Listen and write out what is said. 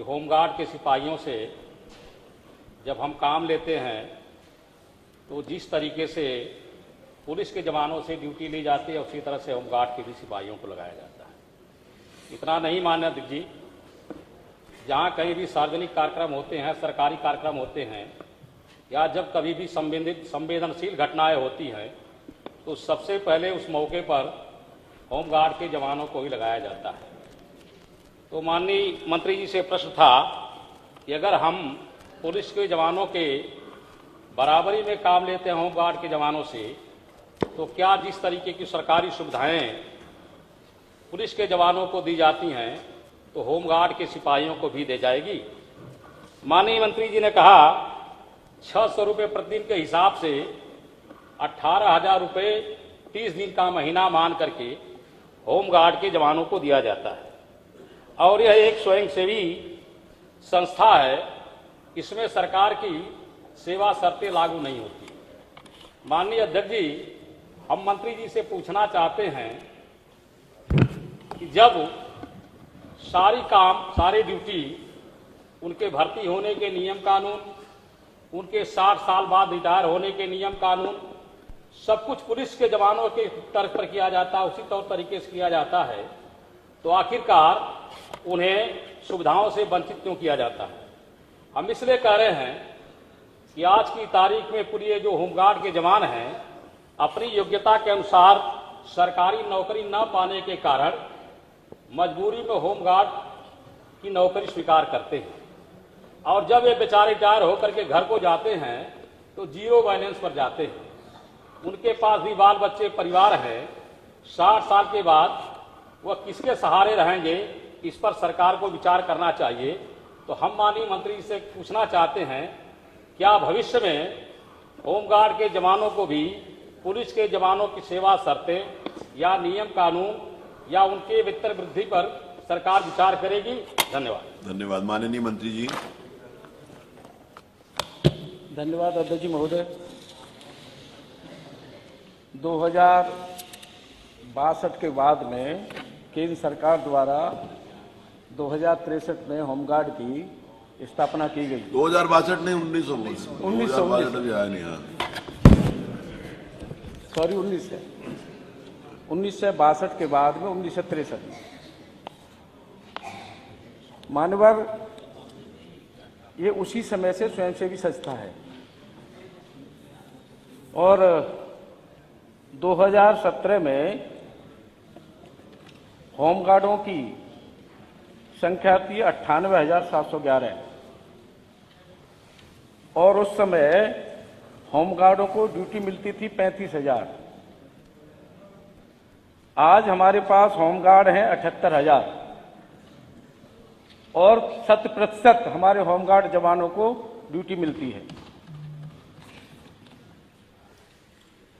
Home guard के सिपाहियों से जब हम काम लेते हैं तो जिस तरीके से पुलिस के जवानों से ड्यूटी ली जाती है उसी तरह से होमगार्ड के भी सिपाहियों को लगाया जाता है। इतना नहीं मान्य अध्यक्ष जी, जहाँ कहीं भी सार्वजनिक कार्यक्रम होते हैं, सरकारी कार्यक्रम होते हैं या जब कभी भी संवेदनशील घटनाएं होती हैं तो सबसे पहले उस मौके पर होमगार्ड के जवानों को ही लगाया जाता है। तो माननीय मंत्री जी से प्रश्न था कि अगर हम पुलिस के जवानों के बराबरी में काम लेते हैं होमगार्ड के जवानों से, तो क्या जिस तरीके की सरकारी सुविधाएं पुलिस के जवानों को दी जाती हैं तो होमगार्ड के सिपाहियों को भी दी जाएगी? माननीय मंत्री जी ने कहा 600 रुपये प्रतिदिन के हिसाब से 18,000 रुपये 30 दिन का महीना मान करके होमगार्ड के जवानों को दिया जाता है और यह एक स्वयंसेवी संस्था है, इसमें सरकार की सेवा शर्तें लागू नहीं होती। माननीय अध्यक्ष जी, हम मंत्री जी से पूछना चाहते हैं कि जब सारी ड्यूटी, उनके भर्ती होने के नियम कानून, उनके 60 साल बाद रिटायर होने के नियम कानून, सब कुछ पुलिस के जवानों के तर्क पर किया जाता है, उसी तौर तरीके से किया जाता है, तो आखिरकार उन्हें सुविधाओं से वंचित क्यों किया जाता है? हम इसलिए कह रहे हैं कि आज की तारीख में पूरे जो होमगार्ड के जवान हैं अपनी योग्यता के अनुसार सरकारी नौकरी न पाने के कारण मजबूरी में होमगार्ड की नौकरी स्वीकार करते हैं और जब ये बेचारे रिटायर होकर के घर को जाते हैं तो जीरो बैलेंस पर जाते हैं। उनके पास भी बाल बच्चे परिवार है, 60 साल के बाद वह किसके सहारे रहेंगे, इस पर सरकार को विचार करना चाहिए। तो हम माननीय मंत्री से पूछना चाहते हैं, क्या भविष्य में होमगार्ड के जवानों को भी पुलिस के जवानों की सेवा शर्तें या नियम कानून या उनके वेतन वृद्धि पर सरकार विचार करेगी? धन्यवाद। धन्यवाद। माननीय मंत्री जी। धन्यवाद अध्यक्ष जी महोदय। 2062 के बाद में केंद्र सरकार द्वारा 2063 में होमगार्ड की स्थापना की गई। 2062 नहीं, 1919 सॉरी 1962 के बाद में 1963 में। मानवर ये उसी समय से स्वयंसेवी संस्था है और 2017 में होमगार्डों की संख्या थी 98,711 और उस समय होमगार्डों को ड्यूटी मिलती थी 35,000। आज हमारे पास होमगार्ड हैं 78,000 और 100% हमारे होमगार्ड जवानों को ड्यूटी मिलती है।